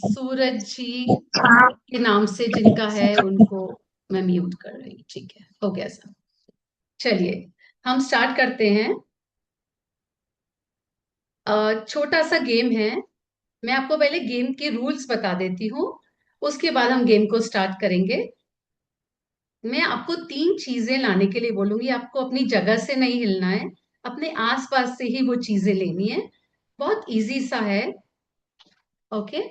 सूरज जी के नाम से जिनका है उनको मैं म्यूट कर रही हूँ। ठीक है, हो गया सब। चलिए हम स्टार्ट करते हैं। छोटा सा गेम है। मैं आपको पहले गेम के रूल्स बता देती हूँ, उसके बाद हम गेम को स्टार्ट करेंगे। मैं आपको तीन चीजें लाने के लिए बोलूंगी, आपको अपनी जगह से नहीं हिलना है, अपने आसपास से ही वो चीजें लेनी है। बहुत इजी सा है। ओके।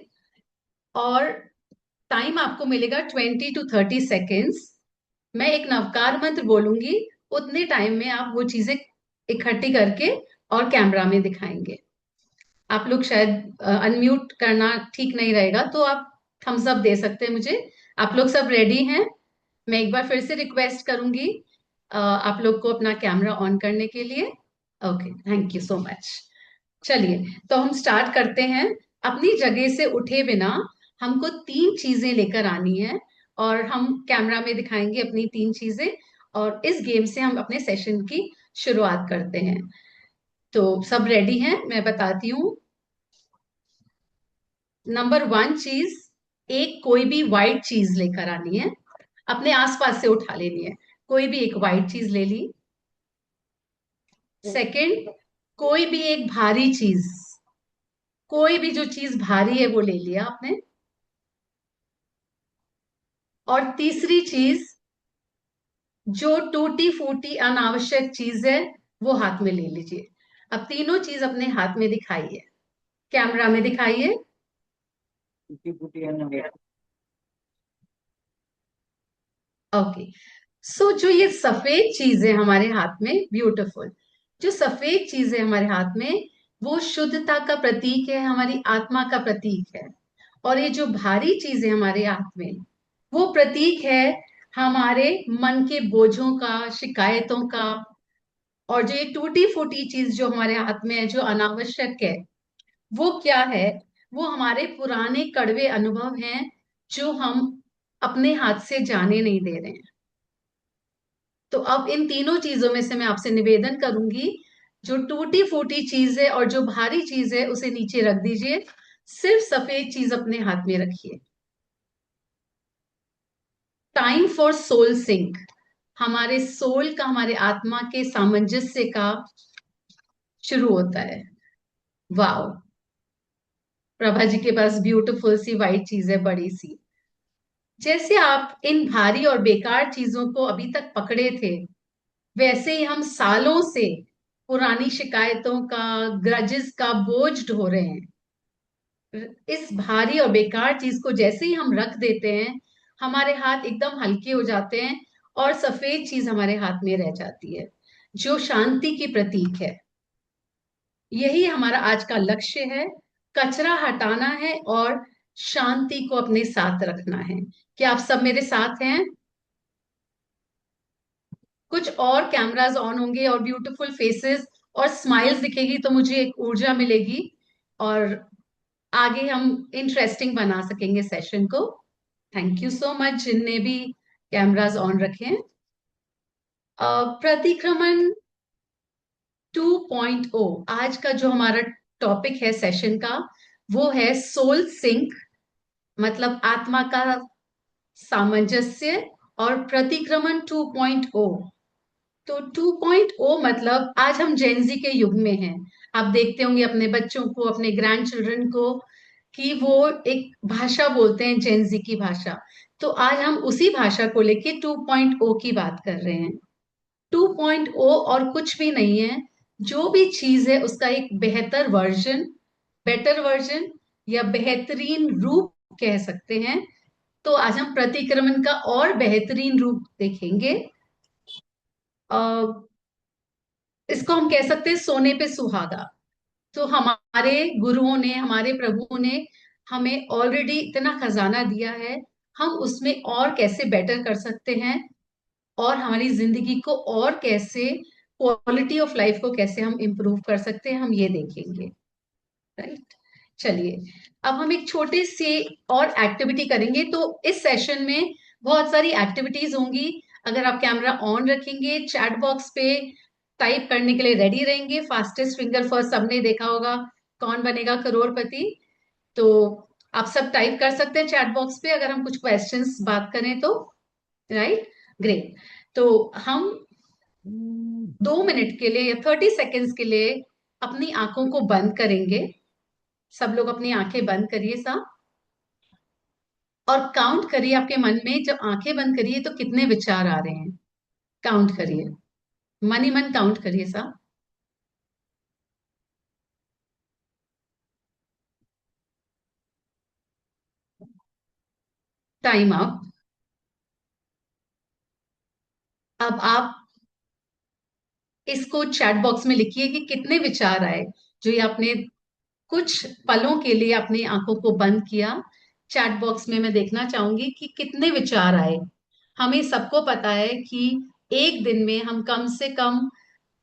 और टाइम आपको मिलेगा 20 to 30 सेकेंड्स। मैं एक नवकार मंत्र बोलूंगी, उतने टाइम में आप वो चीजें इकट्ठी करके और कैमरा में दिखाएंगे। आप लोग शायद अनम्यूट करना ठीक नहीं रहेगा, तो आप थम्स अप दे सकते हैं मुझे। आप लोग सब रेडी हैं? मैं एक बार फिर से रिक्वेस्ट करूंगी आप लोग को अपना कैमरा ऑन करने के लिए। Okay, thank you so much. चलिए, तो हम स्टार्ट करते हैं। अपनी जगह से उठे बिना हमको तीन चीजें लेकर आनी है, और हम कैमरा में दिखाएंगे अपनी तीन चीजें। और इस गेम से हम अपने सेशन की शुरुआत करते हैं। तो सब रेडी हैं? मैं बताती हूँ। नंबर वन चीज, एक कोई भी व्हाइट चीज लेकर आनी है, अपने आसपास से उठा लेनी है। कोई भी एक व्हाइट चीज ले ली। सेकंड, कोई भी एक भारी चीज, कोई भी जो चीज भारी है वो ले लिया आपने। और तीसरी चीज, जो टूटी फूटी अनावश्यक चीज है वो हाथ में ले लीजिए। अब तीनों चीज अपने हाथ में दिखाइए, कैमरा में दिखाइए। ओके। सो जो ये सफेद चीज है हमारे हाथ में, ब्यूटीफुल, जो सफेद चीज है हमारे हाथ में, वो शुद्धता का प्रतीक है, हमारी आत्मा का प्रतीक है। और ये जो भारी चीज है हमारे हाथ में, वो प्रतीक है हमारे मन के बोझों का, शिकायतों का। और जो ये टूटी फूटी चीज जो हमारे हाथ में है, जो अनावश्यक है, वो क्या है? वो हमारे पुराने कड़वे अनुभव हैं, जो हम अपने हाथ से जाने नहीं दे रहे हैं। तो अब इन तीनों चीजों में से मैं आपसे निवेदन करूंगी, जो टूटी फूटी चीज है और जो भारी चीज है उसे नीचे रख दीजिए, सिर्फ सफेद चीज अपने हाथ में रखिए। टाइम फॉर सोल सिंक, हमारे सोल का, हमारे आत्मा के सामंजस्य का शुरू होता है। वाओ, प्रभा जी के पास ब्यूटीफुल सी व्हाइट चीज है, बड़ी सी। जैसे आप इन भारी और बेकार चीजों को अभी तक पकड़े थे, वैसे ही हम सालों से पुरानी शिकायतों का, ग्रजेस का बोझ ढो रहे हैं। इस भारी और बेकार चीज को जैसे ही हम रख देते हैं, हमारे हाथ एकदम हल्के हो जाते हैं, और सफेद चीज हमारे हाथ में रह जाती है, जो शांति की प्रतीक है। यही हमारा आज का लक्ष्य है। कचरा हटाना है और शांति को अपने साथ रखना है। क्या आप सब मेरे साथ हैं? कुछ और कैमरास ऑन होंगे और ब्यूटीफुल फेसेस और स्माइल्स दिखेगी, तो मुझे एक ऊर्जा मिलेगी, और आगे हम इंटरेस्टिंग बना सकेंगे सेशन को। थैंक यू सो मच जिनने भी कैमरास ऑन रखे हैं। प्रतिक्रमण 2.0, आज का जो हमारा टॉपिक है सेशन का, वो है सोल सिंक, मतलब आत्मा का सामंजस्य। और प्रतिक्रमण 2.0, तो 2.0 मतलब आज हम जेनजी के युग में हैं। आप देखते होंगे अपने बच्चों को, अपने ग्रैंड चिल्ड्रन को, कि वो एक भाषा बोलते हैं, जेनजी की भाषा। तो आज हम उसी भाषा को लेके 2.0 की बात कर रहे हैं। 2.0 और कुछ भी नहीं है, जो भी चीज है उसका एक बेहतर वर्जन, बेटर वर्जन, या बेहतरीन रूप कह सकते हैं। तो आज हम प्रतिक्रमण का और बेहतरीन रूप देखेंगे। इसको हम कह सकते हैं सोने पे सुहागा। तो हमारे गुरुओं ने, हमारे प्रभुओं ने हमें ऑलरेडी इतना खजाना दिया है, हम उसमें और कैसे बेटर कर सकते हैं, और हमारी जिंदगी को और कैसे, क्वालिटी ऑफ लाइफ को कैसे हम इंप्रूव कर सकते हैं, हम ये देखेंगे। राइट। चलिए, अब हम एक छोटे से और एक्टिविटी करेंगे। तो इस सेशन में बहुत सारी एक्टिविटीज होंगी। अगर आप कैमरा ऑन रखेंगे, चैट बॉक्स पे टाइप करने के लिए रेडी रहेंगे, फास्टेस्ट फिंगर फर्स्ट सबने देखा होगा, कौन बनेगा करोड़पति। तो आप सब टाइप कर सकते हैं चैट बॉक्स पे अगर हम कुछ क्वेश्चंस बात करें तो। Right, great. तो हम 2 मिनट के लिए या 30 सेकेंड्स के लिए अपनी आंखों को बंद करेंगे। सब लोग अपनी आंखें बंद करिए साहब, और काउंट करिए आपके मन में, जब आंखें बंद करिए तो कितने विचार आ रहे हैं। काउंट करिए, मन ही मन काउंट करिए साहब। Time up. अब आप इसको चैट बॉक्स में लिखिए कि कितने विचार आए, जो ये आपने कुछ पलों के लिए अपनी आंखों को बंद किया। चैट बॉक्स में मैं देखना चाहूंगी कि कितने विचार आए। हमें सबको पता है कि एक दिन में हम कम से कम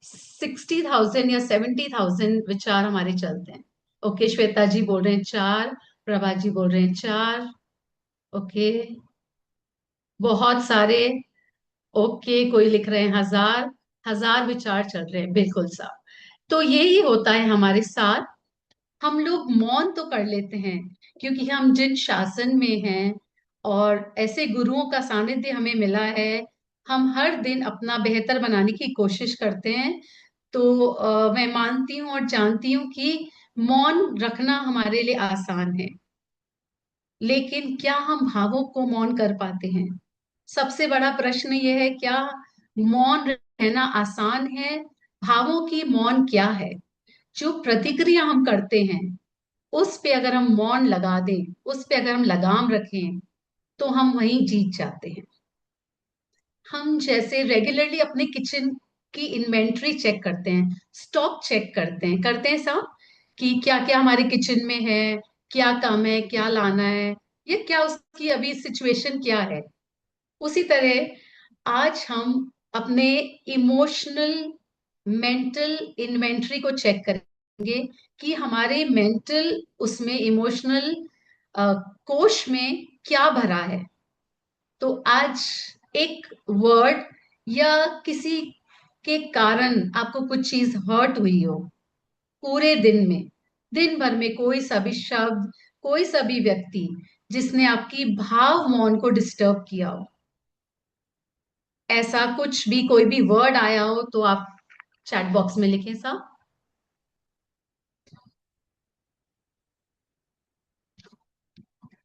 60,000 या 70,000 विचार हमारे चलते हैं। ओके, श्वेता जी बोल रहे हैं 4, प्रभा जी बोल रहे हैं 4। ओके, बहुत सारे। ओके, कोई लिख रहे हैं 1000। 1000 विचार चल रहे हैं, बिल्कुल साहब। तो यही होता है हमारे साथ। हम लोग मौन तो कर लेते हैं क्योंकि हम जिन शासन में हैं और ऐसे गुरुओं का सानिध्य हमें मिला है, हम हर दिन अपना बेहतर बनाने की कोशिश करते हैं। तो मैं मानती हूँ और जानती हूँ कि मौन रखना हमारे लिए आसान है, लेकिन क्या हम भावों को मौन कर पाते हैं? सबसे बड़ा प्रश्न ये है, क्या मौन रहना आसान है? भावों की मौन क्या है? जो प्रतिक्रिया हम करते हैं उस पे अगर हम मौन लगा दें, उस पे अगर हम लगाम रखें, तो हम वहीं जीत जाते हैं। हम जैसे रेगुलरली अपने किचन की इन्वेंट्री चेक करते हैं, स्टॉक चेक करते हैं साहब, कि क्या क्या हमारे किचन में है, क्या कम है, क्या लाना है, ये क्या उसकी अभी सिचुएशन क्या है। उसी तरह आज हम अपने इमोशनल मेंटल इन्वेंट्री को चेक करेंगे कि हमारे मेंटल उसमें इमोशनल कोश में क्या भरा है। तो आज एक वर्ड या किसी के कारण आपको कुछ चीज हर्ट हुई हो, पूरे दिन में, दिन भर में कोई सा भी शब्द, कोई सा भी व्यक्ति जिसने आपकी भाव मौन को डिस्टर्ब किया हो, ऐसा कुछ भी कोई भी वर्ड आया हो, तो आप चैट बॉक्स में लिखें साहब।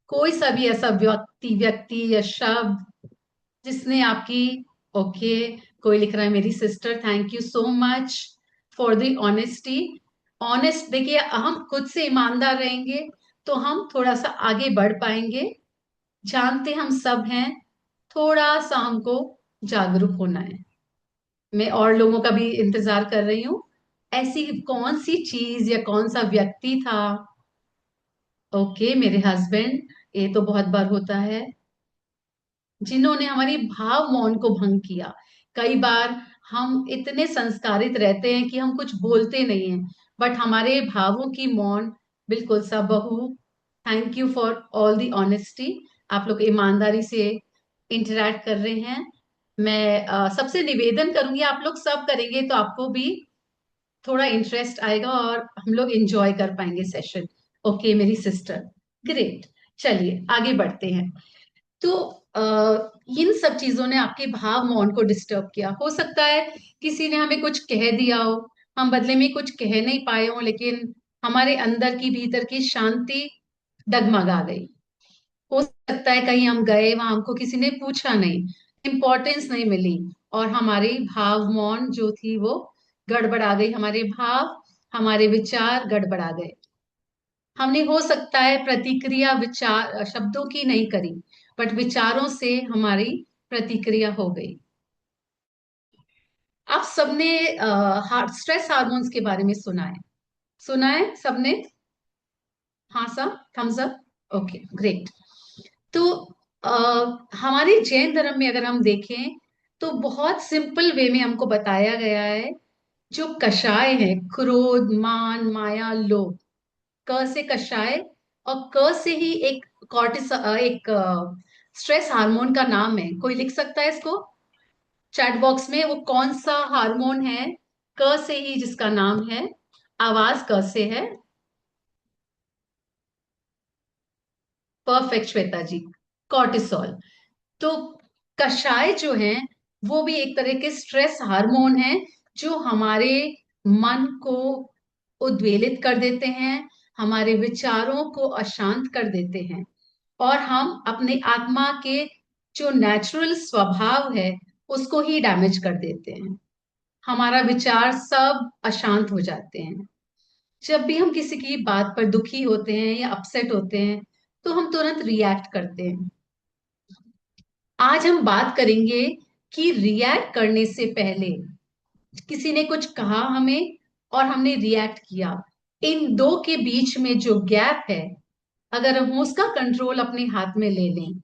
कोई सा भी ऐसा व्यक्ति व्यक्ति या शब्द जिसने आपकी। ओके, कोई लिख रहा है मेरी sister, thank you so much for the honesty. Honest, देखिए हम खुद से ईमानदार रहेंगे तो हम थोड़ा सा आगे बढ़ पाएंगे। जानते हम सब हैं, थोड़ा सा हमको जागरूक होना है। मैं और लोगों का भी इंतजार कर रही हूँ। ऐसी कौन सी चीज या कौन सा व्यक्ति था? ओके, मेरे हस्बैंड। ये तो बहुत बार होता है, जिन्होंने हमारी भाव मौन को भंग किया। कई बार हम इतने संस्कारित रहते हैं कि हम कुछ बोलते नहीं हैं, बट हमारे भावों की मौन। बिल्कुल सब बहू, thank you for all the honesty. आप लोग ईमानदारी से इंटरैक्ट कर रहे हैं। मैं सबसे निवेदन करूंगी, आप लोग सब करेंगे तो आपको भी थोड़ा इंटरेस्ट आएगा और हम लोग एंजॉय कर पाएंगे सेशन। ओके मेरी सिस्टर, ग्रेट। चलिए आगे बढ़ते हैं। तो इन सब चीजों ने आपके भाव मौन को डिस्टर्ब किया। हो सकता है किसी ने हमें कुछ कह दिया हो, हम बदले में कुछ कह नहीं पाए हो, लेकिन हमारे अंदर की भीतर की शांति डगमगा गई। हो सकता है कहीं हम गए, वहां हमको किसी ने पूछा नहीं, इम्पोर्टेंस नहीं मिली, और हमारी भाव मौन जो थी वो गड़बड़ा गई। हमारे भाव, हमारे विचार गड़बड़ा गए। हमने हो सकता है प्रतिक्रिया विचार शब्दों की नहीं करी, बट विचारों से हमारी प्रतिक्रिया हो गई। आप सबने हार्ट स्ट्रेस हार्मोन्स के बारे में सुना है? सुना है सबने? हाँ सब, थम्स अप। Okay, great. तो हमारे जैन धर्म में अगर हम देखें तो बहुत सिंपल वे में हमको बताया गया है। जो कषाय है, क्रोध, मान, माया, लोभ, क से कषाय, और क से ही एक कॉर्टिस एक स्ट्रेस हार्मोन का नाम है। कोई लिख सकता है इसको चैट बॉक्स में, वो कौन सा हार्मोन है क से ही जिसका नाम है? आवाज क से है। परफेक्ट श्वेता जी। कॉर्टिसोल। तो कषाय जो है वो भी एक तरह के स्ट्रेस हार्मोन है, जो हमारे मन को उद्वेलित कर देते हैं, हमारे विचारों को अशांत कर देते हैं, और हम अपने आत्मा के जो नेचुरल स्वभाव है उसको ही डैमेज कर देते हैं। हमारा विचार सब अशांत हो जाते हैं। जब भी हम किसी की बात पर दुखी होते हैं या अपसेट होते हैं तो हम तुरंत रिएक्ट करते हैं। आज हम बात करेंगे कि रिएक्ट करने से पहले, किसी ने कुछ कहा हमें और हमने रिएक्ट किया, इन दो के बीच में जो गैप है, अगर हम उसका कंट्रोल अपने हाथ में ले लें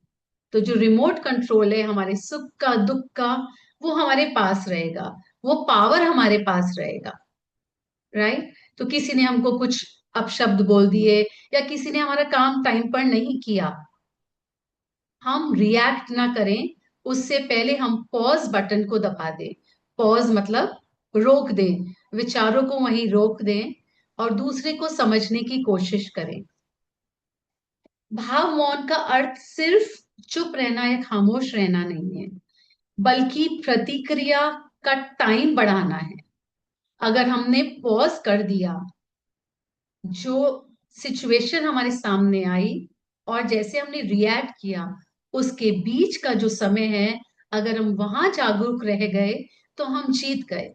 तो जो रिमोट कंट्रोल है हमारे सुख का दुख का, वो हमारे पास रहेगा, वो पावर हमारे पास रहेगा। राइट। तो किसी ने हमको कुछ अपशब्द बोल दिए या किसी ने हमारा काम टाइम पर नहीं किया, हम रिएक्ट ना करें, उससे पहले हम पॉज बटन को दबा दें। पॉज मतलब रोक दें, विचारों को वहीं रोक दें और दूसरे को समझने की कोशिश करें। भाव मौन का अर्थ सिर्फ चुप रहना या खामोश रहना नहीं है, बल्कि प्रतिक्रिया का टाइम बढ़ाना है। अगर हमने पॉज कर दिया, जो सिचुएशन हमारे सामने आई और जैसे हमने रिएक्ट किया, उसके बीच का जो समय है, अगर हम वहां जागरूक रह गए तो हम जीत गए।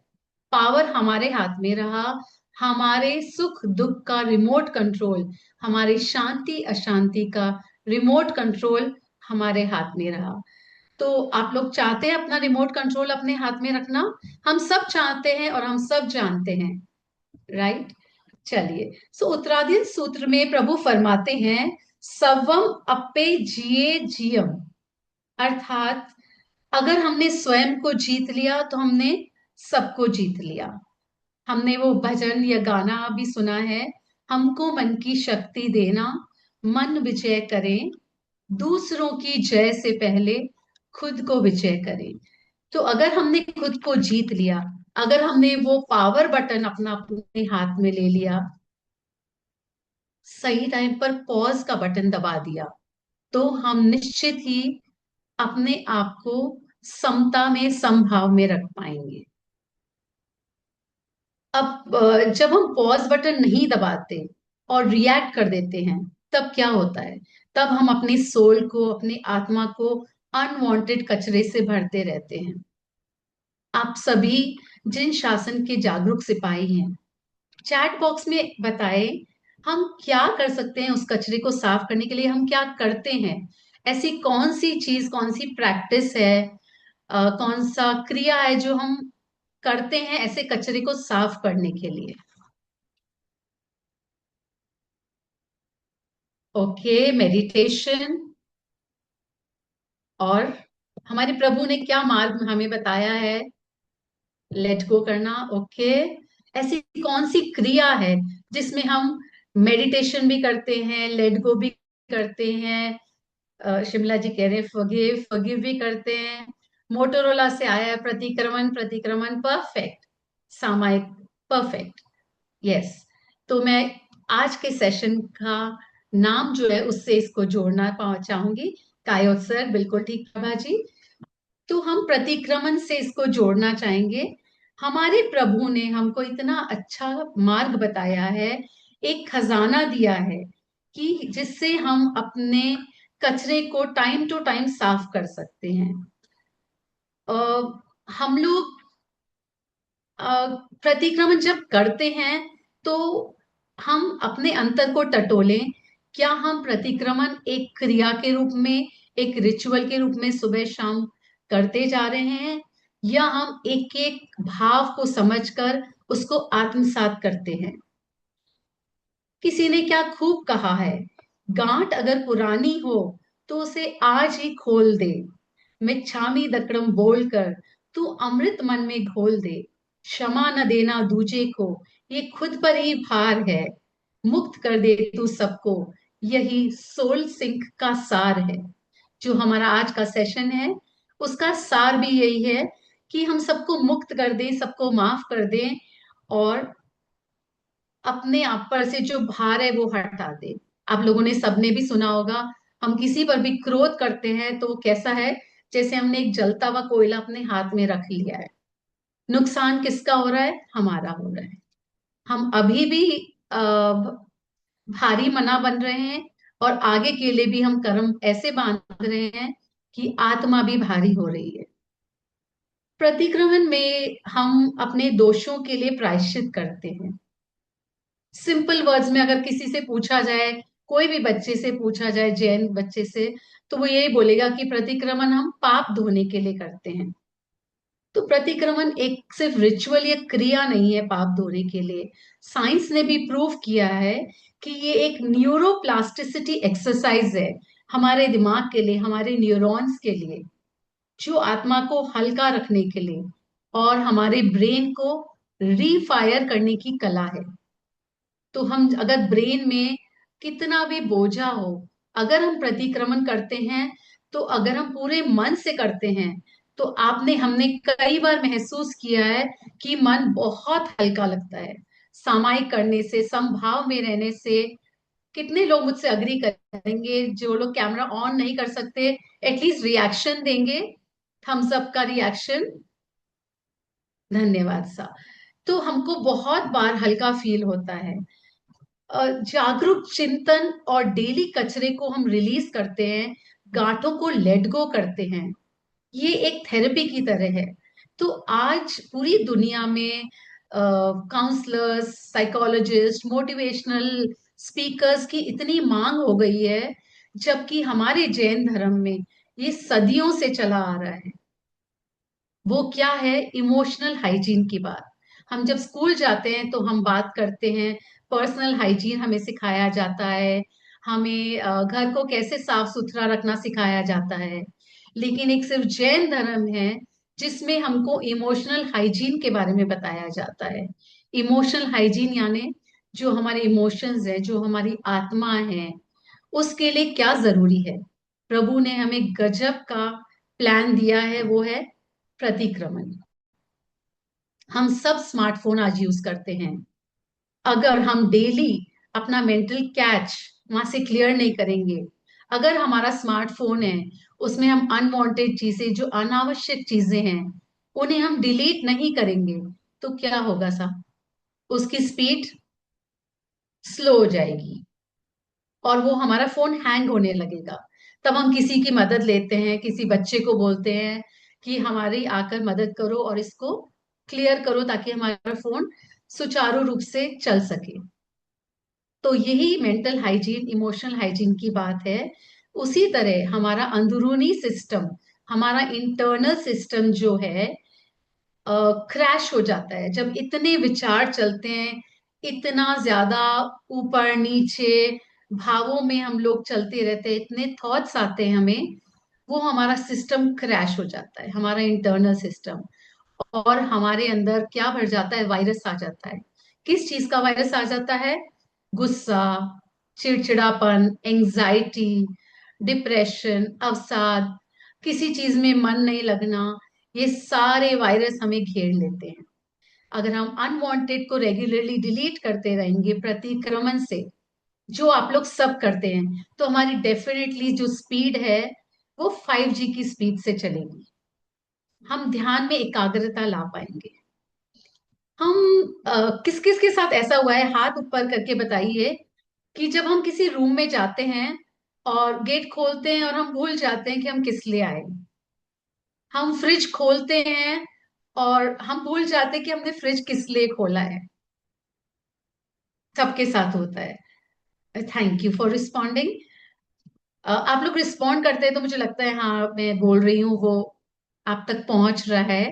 पावर हमारे हाथ में रहा, हमारे सुख दुख का रिमोट कंट्रोल, हमारी शांति अशांति का रिमोट कंट्रोल हमारे हाथ में रहा। तो आप लोग चाहते हैं अपना रिमोट कंट्रोल अपने हाथ में रखना? हम सब चाहते हैं और हम सब जानते हैं। राइट। चलिए, सो उत्तराधीन सूत्र में प्रभु फरमाते हैं, सवम अप्पे जिए जियम। अर्थात अगर हमने स्वयं को जीत लिया तो हमने सबको जीत लिया। हमने वो भजन या गाना भी सुना है, हमको मन की शक्ति देना, मन विजय करें, दूसरों की जय से पहले खुद को विजय करें। तो अगर हमने खुद को जीत लिया, अगर हमने वो पावर बटन अपना अपने हाथ में ले लिया, सही टाइम पर पॉज का बटन दबा दिया, तो हम निश्चित ही अपने आप को समता में समभाव में रख पाएंगे। अब जब हम पॉज बटन नहीं दबाते और रिएक्ट कर देते हैं, तब क्या होता है? तब हम अपने सोल को, अपने आत्मा को अनवांटेड कचरे से भरते रहते हैं। आप सभी जिन शासन के जागरूक सिपाही हैं, चैट बॉक्स में बताएं, हम क्या कर सकते हैं उस कचरे को साफ करने के लिए, हम क्या करते हैं, ऐसी कौन सी चीज, कौन सी प्रैक्टिस है, कौन सा क्रिया है जो हम करते हैं ऐसे कचरे को साफ करने के लिए। Okay, meditation. और हमारे प्रभु ने क्या मार्ग हमें बताया है? लेट गो करना। ओके। ऐसी कौन सी क्रिया है जिसमें हम मेडिटेशन भी करते हैं, लेट गो भी करते हैं, शिमला जी कह रहे हैं फॉरगिव, फॉरगिव भी करते हैं। मोटोरोला से आया है प्रतिक्रमण, प्रतिक्रमण परफेक्ट, सामायिक परफेक्ट। यस। तो मैं आज के सेशन का नाम जो है उससे इसको जोड़ना चाहूंगी। कायोत सर, बिल्कुल ठीक प्रभा जी। तो हम प्रतिक्रमण से इसको जोड़ना चाहेंगे। हमारे प्रभु ने हमको इतना अच्छा मार्ग बताया है, एक खजाना दिया है कि जिससे हम अपने कचरे को टाइम टू टाइम साफ कर सकते हैं। अ, हम लोग प्रतिक्रमण जब करते हैं तो हम अपने अंतर को टटोलें। क्या हम प्रतिक्रमण एक क्रिया के रूप में, एक रिचुअल के रूप में सुबह शाम करते जा रहे हैं, या हम एक एक भाव को समझकर उसको आत्मसात करते हैं? किसी ने क्या खूब कहा है, गांठ अगर पुरानी हो तो उसे आज ही खोल दे, मिच्छामी दक्कड़म बोलकर तू अमृत मन में घोल दे, क्षमा न देना दूजे को ये खुद पर ही भार है, मुक्त कर दे तू सबको, यही सोल सिंक का सार है। जो हमारा आज का सेशन है उसका सार भी यही है कि हम सबको मुक्त कर दें, सबको माफ कर दें और अपने आप पर से जो भार है वो हटा दे। आप लोगों ने सबने भी सुना होगा, हम किसी पर भी क्रोध करते हैं तो वो कैसा है, जैसे हमने एक जलता हुआ कोयला अपने हाथ में रख लिया है। नुकसान किसका हो रहा है? हमारा हो रहा है। हम अभी भी भारी मना बन रहे हैं, और आगे के लिए भी हम कर्म ऐसे बांध रहे हैं कि आत्मा भी भारी हो रही है। प्रतिक्रमण में हम अपने दोषों के लिए प्रायश्चित करते हैं। सिंपल वर्ड्स में अगर किसी से पूछा जाए, कोई भी बच्चे से पूछा जाए, जैन बच्चे से, तो वो यही बोलेगा कि प्रतिक्रमण हम पाप धोने के लिए करते हैं। तो प्रतिक्रमण एक सिर्फ रिचुअल या क्रिया नहीं है पाप धोने के लिए। साइंस ने भी प्रूव किया है कि ये एक न्यूरोप्लास्टिसिटी एक्सरसाइज है, हमारे दिमाग के लिए, हमारे न्यूरॉन्स के लिए, जो आत्मा को हल्का रखने के लिए और हमारे ब्रेन को रीफायर करने की कला है। तो हम अगर ब्रेन में कितना भी बोझा हो, अगर हम प्रतिक्रमण करते हैं, तो अगर हम पूरे मन से करते हैं, तो आपने हमने कई बार महसूस किया है कि मन बहुत हल्का लगता है सामायिक करने से, समभाव में रहने से। कितने लोग मुझसे अग्री करेंगे, जो लोग कैमरा ऑन नहीं कर सकते एटलीस्ट रिएक्शन देंगे, थम्स अप का रिएक्शन। धन्यवाद सा। तो हमको बहुत बार हल्का फील होता है। जागरूक चिंतन और डेली कचरे को हम रिलीज करते हैं, गांठों को लेट गो करते हैं। ये एक थेरेपी की तरह है। तो आज पूरी दुनिया में काउंसलर्स, साइकोलॉजिस्ट, मोटिवेशनल स्पीकर्स की इतनी मांग हो गई है, जबकि हमारे जैन धर्म में ये सदियों से चला आ रहा है। वो क्या है? इमोशनल हाइजीन की बात। हम जब स्कूल जाते हैं तो हम बात करते हैं, पर्सनल हाइजीन हमें सिखाया जाता है, हमें घर को कैसे साफ सुथरा रखना सिखाया जाता है। लेकिन एक सिर्फ जैन धर्म है जिसमें हमको इमोशनल हाइजीन के बारे में बताया जाता है। इमोशनल हाइजीन यानी जो हमारे इमोशंस है, जो हमारी आत्मा है, उसके लिए क्या जरूरी है। प्रभु ने हमें गजब का प्लान दिया है, वो है प्रतिक्रमण। हम सब स्मार्टफोन आज यूज करते हैं। अगर हम डेली अपना मेंटल कैच वहां से क्लियर नहीं करेंगे, अगर हमारा स्मार्टफोन है, उसमें हम अनवांटेड चीजें, जो अनावश्यक चीजें हैं, उन्हें हम डिलीट नहीं करेंगे, तो क्या होगा साहब? उसकी स्पीड स्लो हो जाएगी और वो हमारा फोन हैंग होने लगेगा। तब हम किसी की मदद लेते हैं, किसी बच्चे को बोलते हैं कि हमारी आकर मदद करो और इसको क्लियर करो ताकि हमारा फोन सुचारू रूप से चल सके। तो यही मेंटल हाइजीन, इमोशनल हाइजीन की बात है। उसी तरह हमारा अंदरूनी सिस्टम, हमारा इंटरनल सिस्टम जो है, क्रैश हो जाता है जब इतने विचार चलते हैं, इतना ज्यादा ऊपर नीचे भावों में हम लोग चलते रहते हैं, इतने थॉट्स आते हैं हमें। वो हमारा सिस्टम क्रैश हो जाता है, हमारा इंटरनल सिस्टम। और हमारे अंदर क्या भर जाता है? वायरस आ जाता है। किस चीज का वायरस आ जाता है? गुस्सा, चिड़चिड़ापन, एंजाइटी, डिप्रेशन, अवसाद, किसी चीज में मन नहीं लगना, ये सारे वायरस हमें घेर लेते हैं। अगर हम अनवांटेड को रेगुलरली डिलीट करते रहेंगे प्रतिक्रमण से, जो आप लोग सब करते हैं, तो हमारी डेफिनेटली जो स्पीड है वो 5G की स्पीड से चलेगी। हम ध्यान में एकाग्रता ला पाएंगे। हम किस किस के साथ ऐसा हुआ है, हाथ ऊपर करके बताइए, कि जब हम किसी रूम में जाते हैं और गेट खोलते हैं और हम भूल जाते हैं कि हम किस लिए आए। हम फ्रिज खोलते हैं और हम भूल जाते हैं कि हमने फ्रिज किस लिए खोला है। सबके साथ होता है। Thank you for responding. आप लोग रिस्पॉन्ड करते हैं तो मुझे लगता है हाँ, मैं बोल रही हूँ वो आप तक पहुंच रहा है।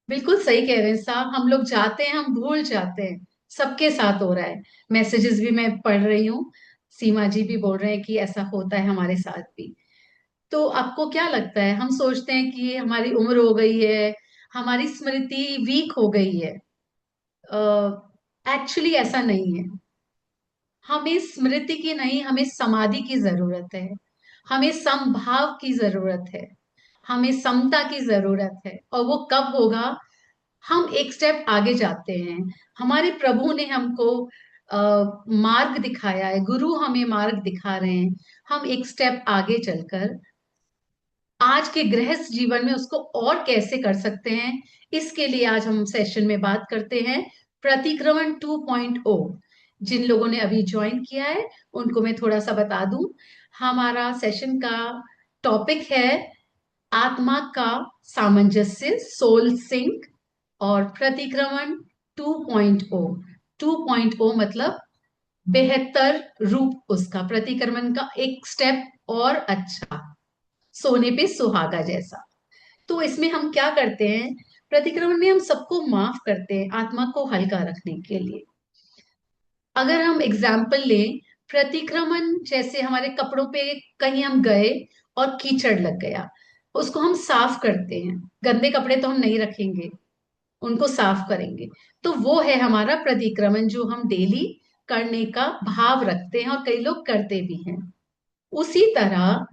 बिल्कुल सही कह रहे हैं साहब, हम लोग जाते हैं, हम भूल जाते हैं। सबके साथ हो रहा है। मैसेजेस भी मैं पढ़ रही हूँ, सीमा जी भी बोल रहे हैं कि ऐसा होता है हमारे साथ भी। तो आपको क्या लगता है? हम सोचते हैं कि हमारी उम्र हो गई है, हमारी स्मृति वीक हो गई है। एक्चुअली ऐसा नहीं है। हमें स्मृति की नहीं, हमें समाधि की जरूरत है। हमें समभाव की जरूरत है। हमें समता की जरूरत है। और वो कब होगा? हम एक स्टेप आगे जाते हैं। हमारे प्रभु ने हमको मार्ग दिखाया है, गुरु हमें मार्ग दिखा रहे हैं, हम एक स्टेप आगे चलकर आज के गृहस्थ जीवन में उसको और कैसे कर सकते हैं, इसके लिए आज हम सेशन में बात करते हैं प्रतिक्रमण 2.0। जिन लोगों ने अभी ज्वाइन किया है उनको मैं थोड़ा सा बता दूं, हमारा सेशन का टॉपिक है आत्मा का सामंजस्य, सोल सिंक, और प्रतिक्रमण 2.0। 2.0 मतलब बेहतर रूप, उसका प्रतिक्रमण का एक स्टेप और अच्छा, सोने पे सुहागा जैसा। तो इसमें हम क्या करते हैं, प्रतिक्रमण में हम सबको माफ करते हैं आत्मा को हल्का रखने के लिए। अगर हम एग्जाम्पल लें, प्रतिक्रमण जैसे हमारे कपड़ों पे कहीं हम गए और कीचड़ लग गया, उसको हम साफ करते हैं, गंदे कपड़े तो हम नहीं रखेंगे, उनको साफ करेंगे। तो वो है हमारा प्रतिक्रमण जो हम डेली करने का भाव रखते हैं और कई लोग करते भी हैं। उसी तरह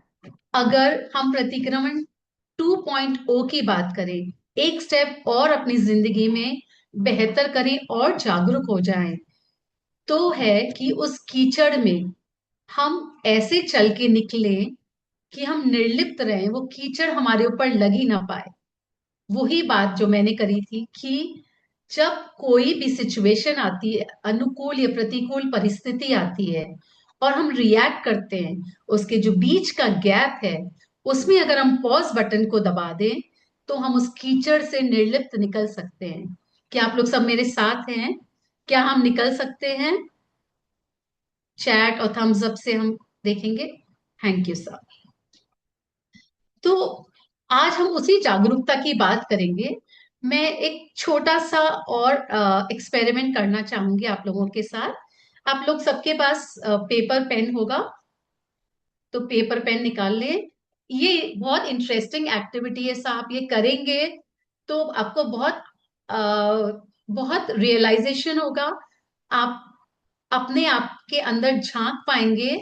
अगर हम प्रतिक्रमण 2.0 की बात करें, एक स्टेप और अपनी जिंदगी में बेहतर करें और जागरूक हो जाएं, तो है कि उस कीचड़ में हम ऐसे चल के निकले कि हम निर्लिप्त रहें, वो कीचड़ हमारे ऊपर लग ही ना पाए। वही बात जो मैंने करी थी कि जब कोई भी सिचुएशन आती है, अनुकूल या प्रतिकूल परिस्थिति आती है और हम रिएक्ट करते हैं, उसके जो बीच का गैप है उसमें अगर हम पॉज बटन को दबा दें तो हम उस कीचड़ से निर्लिप्त निकल सकते हैं। क्या आप लोग सब मेरे साथ हैं? क्या हम निकल सकते हैं? चैट और थम्स अप से हम देखेंगे। Thank you sir. तो आज हम उसी जागरूकता की बात करेंगे। मैं एक छोटा सा और एक्सपेरिमेंट करना चाहूंगी आप लोगों के साथ। आप लोग सबके पास पेपर पेन होगा, तो पेपर पेन निकाल ले। ये बहुत इंटरेस्टिंग एक्टिविटी है साहब, ये करेंगे तो आपको बहुत बहुत रियलाइजेशन होगा। आप अपने आप के अंदर झांक पाएंगे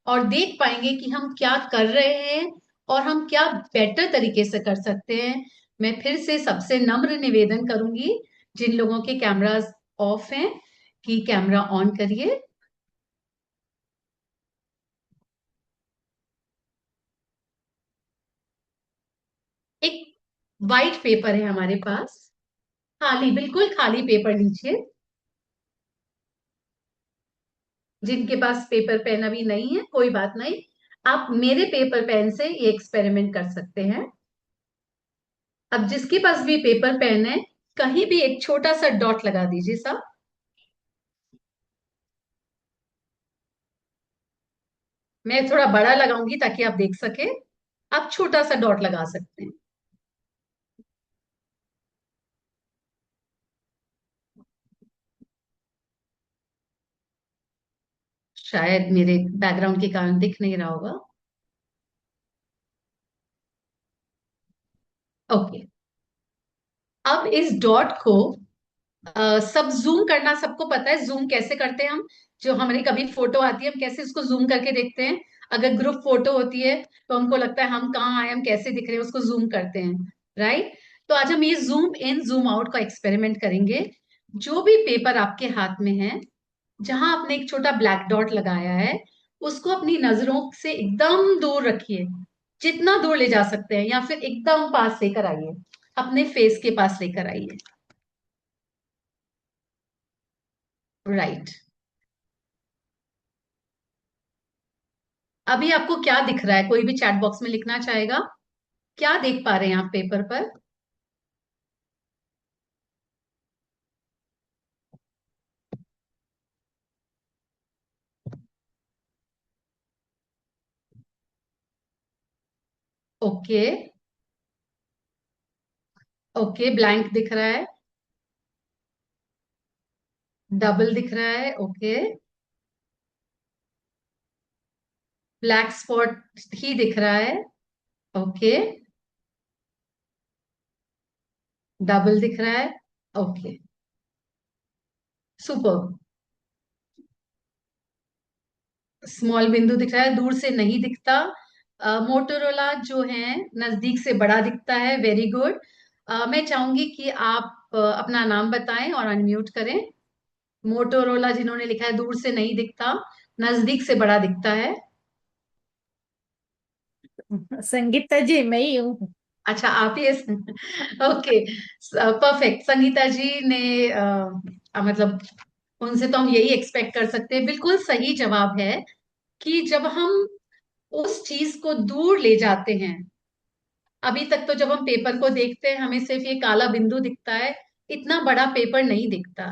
और देख पाएंगे कि हम क्या कर रहे हैं और हम क्या बेटर तरीके से कर सकते हैं। मैं फिर से सबसे नम्र निवेदन करूंगी, जिन लोगों के कैमरास ऑफ हैं, कि कैमरा ऑन करिए। एक वाइट पेपर है हमारे पास, खाली, बिल्कुल खाली पेपर लीजिए। जिनके पास पेपर पेन अभी नहीं है कोई बात नहीं, आप मेरे पेपर पेन से ये एक्सपेरिमेंट कर सकते हैं। अब जिसके पास भी पेपर पेन है, कहीं भी एक छोटा सा डॉट लगा दीजिए साहब। मैं थोड़ा बड़ा लगाऊंगी ताकि आप देख सके। आप छोटा सा डॉट लगा सकते हैं। शायद मेरे बैकग्राउंड के कारण दिख नहीं रहा होगा। ओके। अब इस डॉट को सब जूम करना सबको पता है, जूम कैसे करते हैं हम। जो हमारी कभी फोटो आती है हम कैसे उसको जूम करके देखते हैं। अगर ग्रुप फोटो होती है तो हमको लगता है हम कहाँ आए, हम कैसे दिख रहे हैं, उसको जूम करते हैं, राइट। तो आज हम ये जूम इन जूम आउट का एक्सपेरिमेंट करेंगे। जो भी पेपर आपके हाथ में है, जहां आपने एक छोटा ब्लैक डॉट लगाया है, उसको अपनी नजरों से एकदम दूर रखिए, जितना दूर ले जा सकते हैं, या फिर एकदम पास लेकर आइए, अपने फेस के पास लेकर आइए। राइट। अभी आपको क्या दिख रहा है? कोई भी चैट बॉक्स में लिखना चाहेगा। क्या देख पा रहे हैं आप पेपर पर? ओके। ओके, ब्लैंक दिख रहा है। डबल दिख रहा है। ओके। ब्लैक स्पॉट ही दिख रहा है। ओके। डबल दिख रहा है। ओके। सुपर। स्मॉल बिंदु दिख रहा है, दूर से नहीं दिखता। मोटोरोला जो है नजदीक से बड़ा दिखता है। Very good. मैं चाहूंगी कि आप अपना नाम बताएं और अनम्यूट करें। मोटोरोला जिन्होंने लिखा है, दूर से नहीं दिखता, नजदीक से बड़ा दिखता है। संगीता जी, मैं ही हूँ। अच्छा, आप ही। Okay, perfect. संगीता जी ने मतलब उनसे तो हम यही एक्सपेक्ट कर सकते हैं। बिल्कुल सही जवाब है कि जब हम उस चीज को दूर ले जाते हैं, अभी तक तो जब हम पेपर को देखते हैं हमें सिर्फ ये काला बिंदु दिखता है, इतना बड़ा पेपर नहीं दिखता।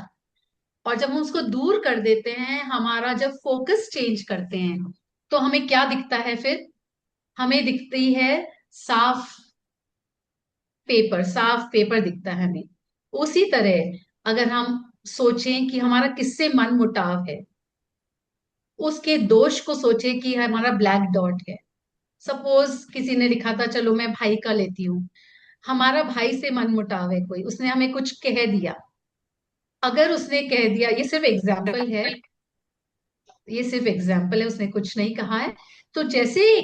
और जब हम उसको दूर कर देते हैं, हमारा जब फोकस चेंज करते हैं, तो हमें क्या दिखता है फिर? हमें दिखती है साफ पेपर, साफ पेपर दिखता है हमें। उसी तरह अगर हम सोचें कि हमारा किससे मन मुटाव है, उसके दोष को सोचें कि हमारा ब्लैक डॉट है। सपोज किसी ने लिखा था, चलो मैं भाई का लेती हूँ, हमारा भाई से मन मुटाव है, कोई उसने हमें कुछ कह दिया। अगर उसने कह दिया, ये सिर्फ एग्जाम्पल है, ये सिर्फ एग्जाम्पल है, उसने कुछ नहीं कहा है। तो जैसे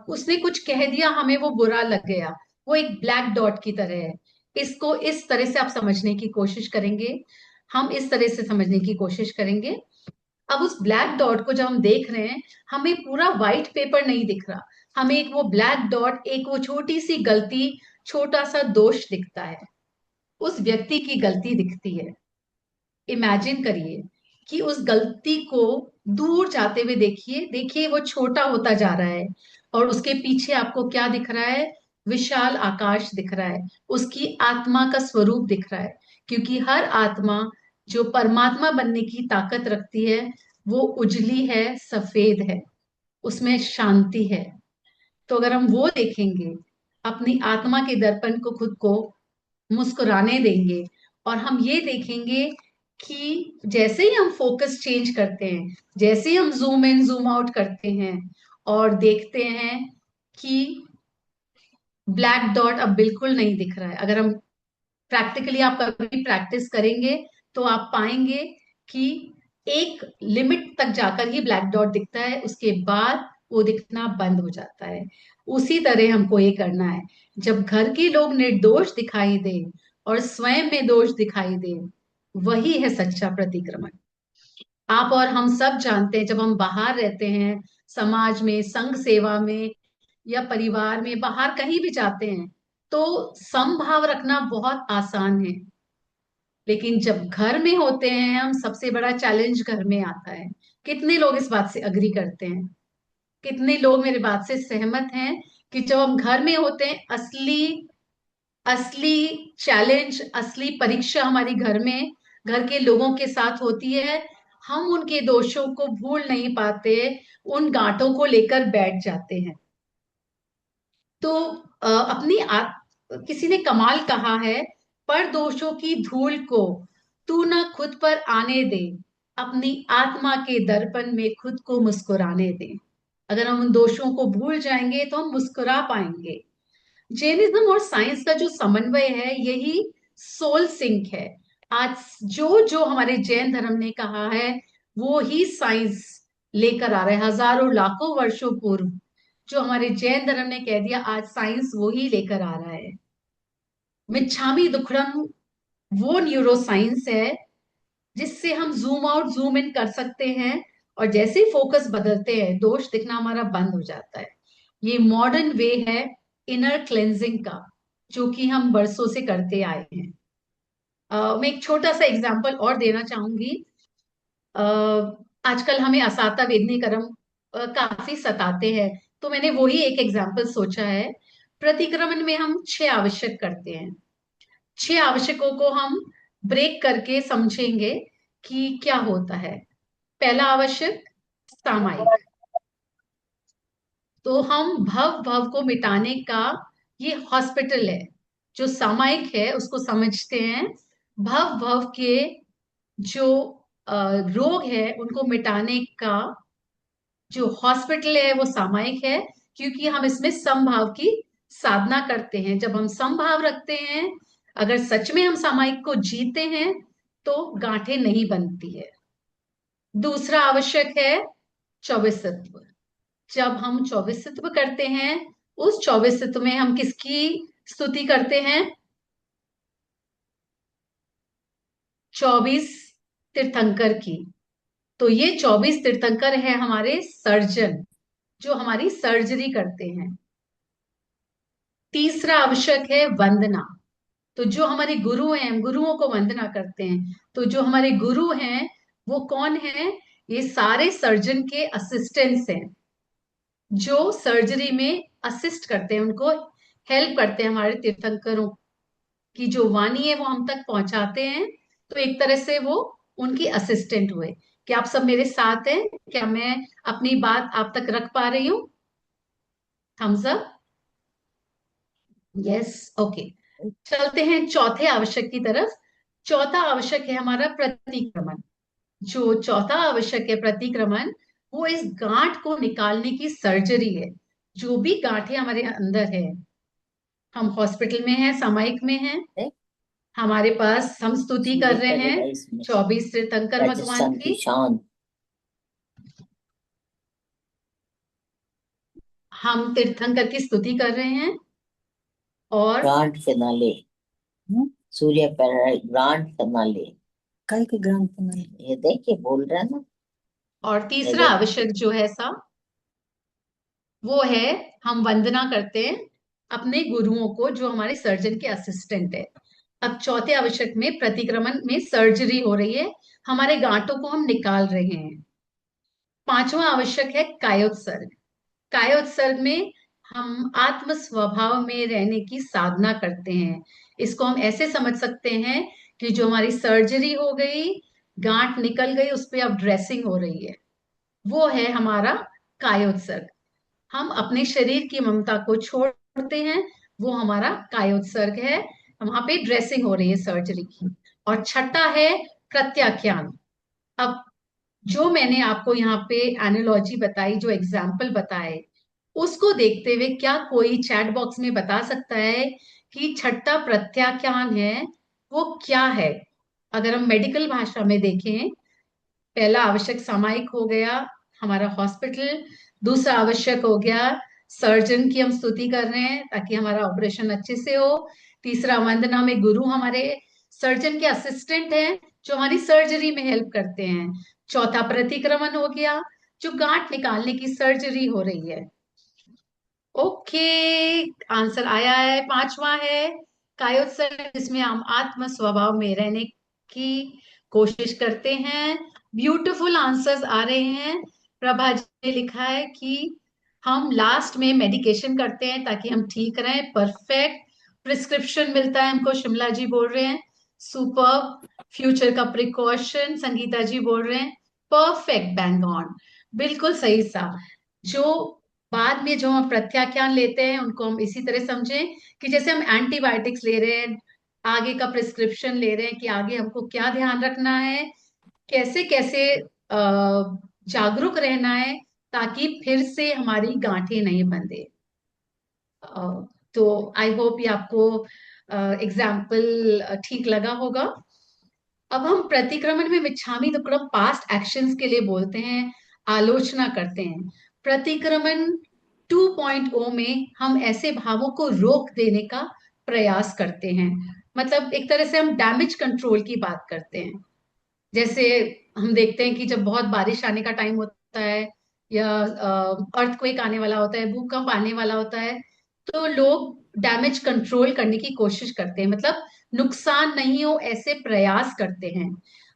उसने कुछ कह दिया, हमें वो बुरा लग गया, वो एक ब्लैक डॉट की तरह है। इसको इस तरह से आप समझने की कोशिश करेंगे, हम इस तरह से समझने की कोशिश करेंगे। अब उस ब्लैक डॉट को जब हम देख रहे हैं, हमें पूरा व्हाइट पेपर नहीं दिख रहा, हमें एक वो ब्लैक डॉट, एक वो छोटी सी गलती, छोटा सा दोष दिखता है, उस व्यक्ति की गलती दिखती है। इमेजिन करिए कि उस गलती को दूर जाते हुए देखिए, देखिए वो छोटा होता जा रहा है, और उसके पीछे आपको क्या दिख रहा है? विशाल आकाश दिख रहा है, उसकी आत्मा का स्वरूप दिख रहा है। क्योंकि हर आत्मा जो परमात्मा बनने की ताकत रखती है, वो उजली है, सफेद है, उसमें शांति है। तो अगर हम वो देखेंगे, अपनी आत्मा के दर्पण को खुद को मुस्कुराने देंगे, और हम ये देखेंगे कि जैसे ही हम फोकस चेंज करते हैं, जैसे ही हम जूम इन जूम आउट करते हैं, और देखते हैं कि ब्लैक डॉट अब बिल्कुल नहीं दिख रहा है। अगर हम प्रैक्टिकली, आप कभी प्रैक्टिस करेंगे, तो आप पाएंगे कि एक लिमिट तक जाकर ही ब्लैक डॉट दिखता है, उसके बाद वो दिखना बंद हो जाता है। उसी तरह हमको ये करना है। जब घर के लोग निर्दोष दिखाई दे और स्वयं में दोष दिखाई दे, वही है सच्चा प्रतिक्रमण। आप और हम सब जानते हैं, जब हम बाहर रहते हैं, समाज में, संघ सेवा में, या परिवार में, बाहर कहीं भी जाते हैं, तो समभाव रखना बहुत आसान है। लेकिन जब घर में होते हैं हम, सबसे बड़ा चैलेंज घर में आता है। कितने लोग इस बात से अग्री करते हैं? कितने लोग मेरे बात से सहमत हैं कि जब हम घर में होते हैं, असली असली चैलेंज, असली परीक्षा हमारी घर में, घर के लोगों के साथ होती है। हम उनके दोषों को भूल नहीं पाते, उन गांठों को लेकर बैठ जाते हैं। तो किसी ने कमाल कहा है, पर दोषों की धूल को तू ना खुद पर आने दे, अपनी आत्मा के दर्पण में खुद को मुस्कुराने दे। अगर हम उन दोषों को भूल जाएंगे, तो हम मुस्कुरा पाएंगे। जैनिज्म और साइंस का जो समन्वय है, यही सोल सिंक है। आज जो जो हमारे जैन धर्म ने कहा है, वो ही साइंस लेकर आ रहा है। हजारों लाखों वर्षों पूर्व जो हमारे जैन धर्म ने कह दिया, आज साइंस वो ही लेकर आ रहा है। मिच्छामी दुक्कडम वो न्यूरो साइंस है जिससे हम जूम आउट जूम इन कर सकते हैं, और जैसे ही फोकस बदलते हैं, दोष दिखना हमारा बंद हो जाता है। ये मॉडर्न वे है इनर क्लेंजिंग का, जो कि हम बरसों से करते आए हैं। मैं एक छोटा सा एग्जांपल और देना चाहूंगी। अ, आजकल हमें असाता वेदनी कर्म काफी सताते हैं, तो मैंने वही एक एग्जांपल सोचा है। प्रतिक्रमण में हम 6 आवश्यक करते हैं। 6 आवश्यकों को हम ब्रेक करके समझेंगे कि क्या होता है। पहला आवश्यक, सामायिक। तो हम भव भव को मिटाने का, ये हॉस्पिटल है। जो सामायिक है उसको समझते हैं। भव भव के जो रोग है, उनको मिटाने का जो हॉस्पिटल है, वो सामायिक है। क्योंकि हम इसमें समभाव की साधना करते हैं। जब हम समभाव रखते हैं, अगर सच में हम सामायिक को जीते हैं, तो गांठें नहीं बनती है। दूसरा आवश्यक है चौविसत्व। जब हम चौविसत्व करते हैं, उस चौविसत्व में हम किसकी स्तुति करते हैं? 24 तीर्थंकर की। तो ये 24 तीर्थंकर है हमारे सर्जन, जो हमारी सर्जरी करते हैं। तीसरा आवश्यक है वंदना। तो जो हमारे गुरु हैं, हम गुरुओं को वंदना करते हैं। तो जो हमारे गुरु हैं वो कौन है? ये सारे सर्जन के असिस्टेंट्स हैं, जो सर्जरी में असिस्ट करते हैं, उनको हेल्प करते हैं। हमारे तीर्थंकरों की जो वाणी है वो हम तक पहुंचाते हैं। तो एक तरह से वो उनकी असिस्टेंट हुए। क्या आप सब मेरे साथ हैं? क्या मैं अपनी बात आप तक रख पा रही हूँ? Thumbs up. Yes, okay. चलते हैं चौथे आवश्यक की तरफ। चौथा आवश्यक है हमारा प्रतिक्रमण। जो चौथा आवश्यक है प्रतिक्रमण, वो इस गांठ को निकालने की सर्जरी है। जो भी गांठें हमारे अंदर है, हम हॉस्पिटल में हैं, सामायिक में हैं, है। हमारे पास हम स्तुति कर सूर्य रहे हैं पैराडाइज में 24 तीर्थंकर भगवान राजस्थान की की। शान। हम तीर्थंकर की स्तुति कर रहे हैं। और ग्रांड फिनाले। सूर्य पैराडाइज ग्रांड फिनाले। कल के ग्रांड फिनाले ये देखिए बोल रहे हैं ना। और ये तीसरा देख। आवश्यक जो है सा, वो है हम वंदना करते हैं अपने गुरुओं को, जो हमारे सर्जन के असिस्टेंट है। अब चौथे आवश्यक में प्रतिक्रमण में सर्जरी हो रही है, हमारे गांठों को हम निकाल रहे हैं। पांचवा आवश्यक है कायोत्सर्ग। कायोत्सर्ग में हम आत्म स्वभाव में रहने की साधना करते हैं। इसको हम ऐसे समझ सकते हैं कि जो हमारी सर्जरी हो गई, गांठ निकल गई, उस पे अब ड्रेसिंग हो रही है, वो है हमारा कायोत्सर्ग। हम अपने शरीर की ममता को छोड़ते हैं, वो हमारा कायोत्सर्ग है। वहां पे ड्रेसिंग हो रही है सर्जरी की। और छठा है प्रत्याख्यान। अब जो मैंने आपको यहाँ पे एनालॉजी बताई, जो एग्जाम्पल बताए, उसको देखते हुए क्या कोई चैट बॉक्स में बता सकता है कि छठा प्रत्याख्यान है वो क्या है? अगर हम मेडिकल भाषा में देखें, पहला आवश्यक सामायिक हो गया हमारा हॉस्पिटल। दूसरा आवश्यक हो गया सर्जन की हम स्तुति कर रहे हैं ताकि हमारा ऑपरेशन अच्छे से हो। तीसरा वंदना में गुरु हमारे सर्जन के असिस्टेंट हैं, जो हमारी सर्जरी में हेल्प करते हैं। चौथा प्रतिक्रमण हो गया, जो गांठ निकालने की सर्जरी हो रही है। ओके, आंसर आया है। पांचवा है कायोत्सर्ग, जिसमें हम आत्म स्वभाव में रहने की कोशिश करते हैं। ब्यूटीफुल आंसर्स आ रहे हैं। प्रभा जी ने लिखा है कि हम लास्ट में मेडिकेशन करते हैं ताकि हम ठीक रहें। परफेक्ट। प्रिस्क्रिप्शन मिलता है हमको, शिमला जी बोल रहे हैं। सुपर। फ्यूचर का प्रिकॉशन, संगीता जी बोल रहे हैं। परफेक्ट, बैंग ऑन, बिल्कुल सही सा। जो बाद में जो हम प्रत्याख्यान लेते हैं, उनको हम इसी तरह समझें कि जैसे हम एंटीबायोटिक्स ले रहे हैं, आगे का प्रिस्क्रिप्शन ले रहे हैं कि आगे हमको क्या ध्यान रखना है, कैसे कैसे जागरूक रहना है, ताकि फिर से हमारी गांठें नहीं बंधे। तो आई होप ये आपको एग्जाम्पल ठीक लगा होगा। अब हम प्रतिक्रमण में मिच्छामी दुक्कडम पास्ट एक्शंस के लिए बोलते हैं, आलोचना करते हैं। प्रतिक्रमण 2.0 में हम ऐसे भावों को रोक देने का प्रयास करते हैं। मतलब एक तरह से हम डैमेज कंट्रोल की बात करते हैं। जैसे हम देखते हैं कि जब बहुत बारिश आने का टाइम होता है, या अर्थक्वेक आने वाला होता है, भूकंप आने वाला होता है, तो लोग डैमेज कंट्रोल करने की कोशिश करते हैं, मतलब नुकसान नहीं हो ऐसे प्रयास करते हैं।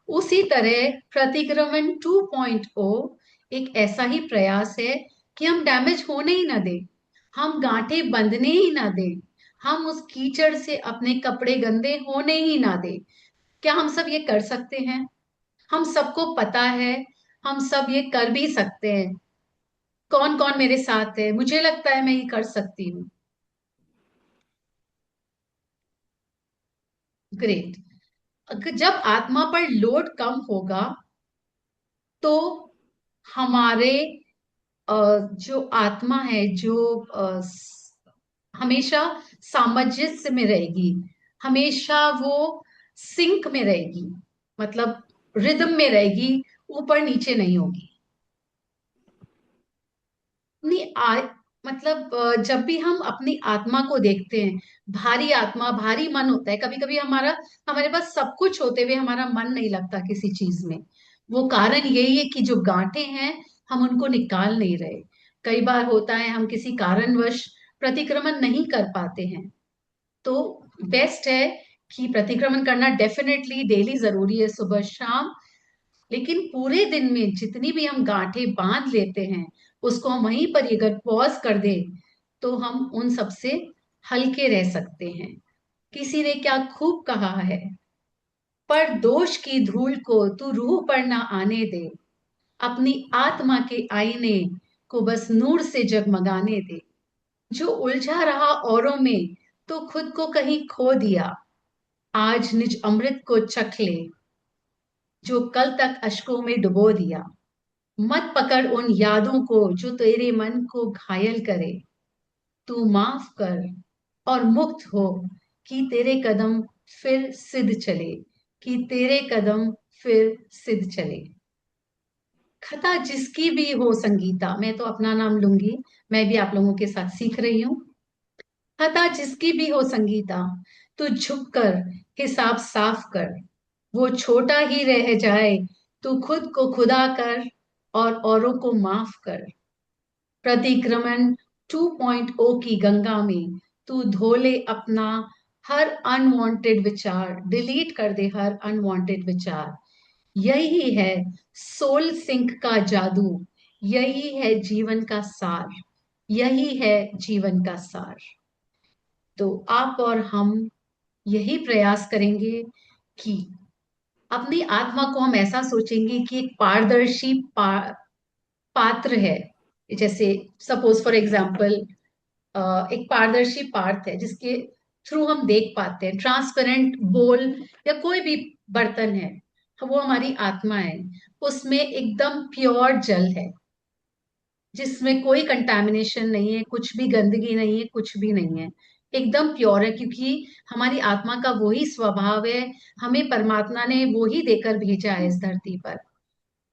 उसी तरह प्रतिक्रमण 2.0 एक ऐसा ही प्रयास है कि हम डैमेज होने ही ना दें, हम गांठें बंधने ही ना दें, हम उस कीचड़ से अपने कपड़े गंदे होने ही ना दें। क्या हम सब ये कर सकते हैं? हम सबको पता है, हम सब ये कर भी सकते हैं। कौन कौन मेरे साथ है? मुझे लगता है मैं ये कर सकती हूँ। ग्रेट। जब आत्मा पर लोड कम होगा, तो हमारे जो आत्मा है, जो हमेशा सामंजस्य में रहेगी, हमेशा वो सिंक में रहेगी, मतलब रिदम में रहेगी, ऊपर नीचे नहीं होगी। नहीं, मतलब जब भी हम अपनी आत्मा को देखते हैं, भारी आत्मा भारी मन होता है, कभी कभी हमारे पास सब कुछ होते हुए हमारा मन नहीं लगता किसी चीज में। वो कारण यही है कि जो गांठें हैं, हम उनको निकाल नहीं रहे। कई बार होता है हम किसी कारणवश प्रतिक्रमण नहीं कर पाते हैं। तो बेस्ट है कि प्रतिक्रमण करना डेफिनेटली डेली जरूरी है, सुबह शाम। लेकिन पूरे दिन में जितनी भी हम गांठें बांध लेते हैं, उसको हम वहीं पर ही अगर पॉज कर दे, तो हम उन सब से हल्के रह सकते हैं। किसी ने क्या खूब कहा है, पर दोष की धूल को तू रूह पर ना आने दे, अपनी आत्मा के आईने को बस नूर से जगमगाने दे। जो उलझा रहा औरों में, तो खुद को कहीं खो दिया, आज निज अमृत को चख ले, जो कल तक अश्कों में डुबो दिया। मत पकड़ उन यादों को जो तेरे मन को घायल करे, तू माफ कर और मुक्त हो, कि तेरे कदम फिर सिद्ध चले, कि तेरे कदम फिर सिद्ध चले। खता जिसकी भी हो संगीता, मैं तो अपना नाम लूंगी, मैं भी आप लोगों के साथ सीख रही हूँ। खता जिसकी भी हो संगीता, तू झुक कर हिसाब साफ कर, वो छोटा ही रह जाए, तू खुद को खुदा कर और औरों को माफ कर। प्रतिक्रमण 2.0 की गंगा में तू धो ले अपना हर अनवांटेड विचार, डिलीट कर दे हर अनवांटेड विचार। यही है सोल सिंक का जादू, यही है जीवन का सार, यही है जीवन का सार। तो आप और हम यही प्रयास करेंगे कि अपनी आत्मा को हम ऐसा सोचेंगे कि एक पारदर्शी पात्र है। जैसे सपोज फॉर एग्जाम्पल, एक पारदर्शी पार्थ है जिसके थ्रू हम देख पाते हैं, ट्रांसपेरेंट बोल या कोई भी बर्तन है, वो हमारी आत्मा है। उसमें एकदम प्योर जल है, जिसमें कोई कंटामिनेशन नहीं है, कुछ भी गंदगी नहीं है, कुछ भी नहीं है, एकदम प्योर है, क्योंकि हमारी आत्मा का वही स्वभाव है। हमें परमात्मा ने वो ही देकर भेजा है इस धरती पर।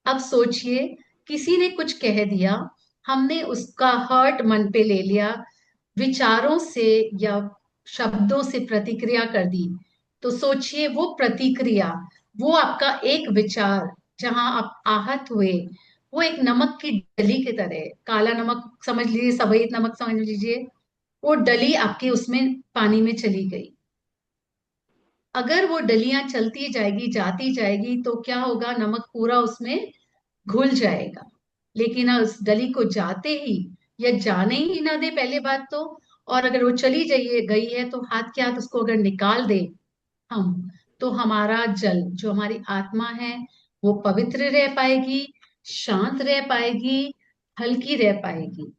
अब सोचिए, किसी ने कुछ कह दिया, हमने उसका हर्ट मन पे ले लिया, विचारों से या शब्दों से प्रतिक्रिया कर दी। तो सोचिए वो प्रतिक्रिया, वो आपका एक विचार, जहां आप आहत हुए, वो एक नमक की डली की तरह है। काला नमक समझ लीजिए, सफेद नमक समझ लीजिए, वो डली आपके उसमें पानी में चली गई। अगर वो डलियां चलती जाएगी जाती जाएगी तो क्या होगा, नमक पूरा उसमें घुल जाएगा। लेकिन उस डली को जाते ही या जाने ही ना दे पहले बात तो, और अगर वो चली जाइए गई है तो हाथ के हाथ उसको अगर निकाल दे हम, तो हमारा जल, जो हमारी आत्मा है, वो पवित्र रह पाएगी, शांत रह पाएगी, हल्की रह पाएगी।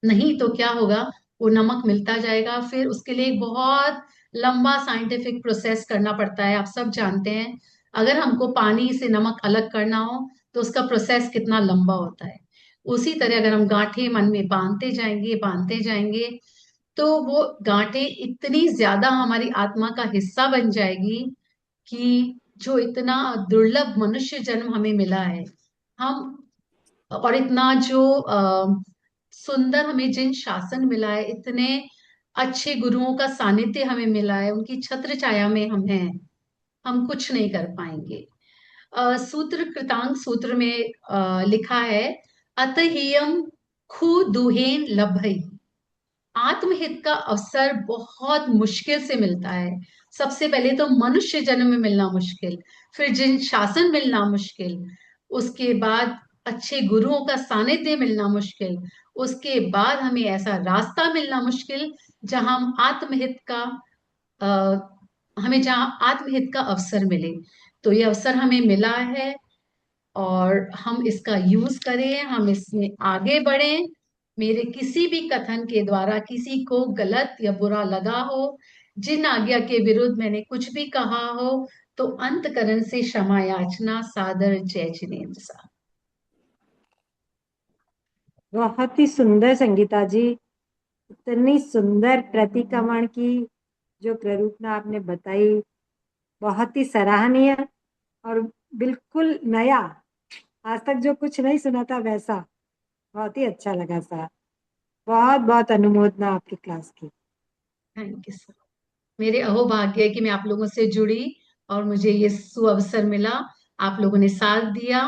नहीं तो क्या होगा, वो नमक मिलता जाएगा, फिर उसके लिए एक बहुत लंबा साइंटिफिक प्रोसेस करना पड़ता है, आप सब जानते हैं। अगर हमको पानी से नमक अलग करना हो तो उसका प्रोसेस कितना लंबा होता है। उसी तरह अगर हम गांठें मन में बांधते जाएंगे, तो वो गांठें इतनी ज्यादा हमारी आत्मा का हिस्सा बन जाएगी कि जो इतना दुर्लभ मनुष्य जन्म हमें मिला है, हम, और इतना जो सुंदर हमें जिन शासन मिला है, इतने अच्छे गुरुओं का सानिध्य हमें मिला है, उनकी छत्र छाया में हम हैं, हम कुछ नहीं कर पाएंगे। सूत्र कृतांग सूत्र में लिखा है, अतहियम खु दुहेन लभई। आत्महित का अवसर बहुत मुश्किल से मिलता है। सबसे पहले तो मनुष्य जन्म में मिलना मुश्किल, फिर जिन शासन मिलना मुश्किल, उसके बाद अच्छे गुरुओं का सानिध्य मिलना मुश्किल, उसके बाद हमें ऐसा रास्ता मिलना मुश्किल जहां हम आत्महित का हमें जहां आत्महित का अवसर मिले। तो ये अवसर हमें मिला है, और हम इसका यूज करें, हम इसमें आगे बढ़ें। मेरे किसी भी कथन के द्वारा किसी को गलत या बुरा लगा हो, जिन आज्ञा के विरुद्ध मैंने कुछ भी कहा हो, तो अंतकरण से क्षमा याचना, सादर जय जिनेन्द्र सा। बहुत ही सुंदर संगीता जी, इतनी सुंदर प्रतिक्रमण की जो प्ररूपना आपने बताई, बहुत ही सराहनीय और बिल्कुल नया, आज तक जो कुछ नहीं सुना था वैसा, बहुत ही अच्छा लगा सा। बहुत बहुत अनुमोदना आपकी क्लास की। Thank you sir. मेरे अहोभाग्य है कि मैं आप लोगों से जुड़ी और मुझे ये सुअवसर मिला। आप लोगों ने साथ दिया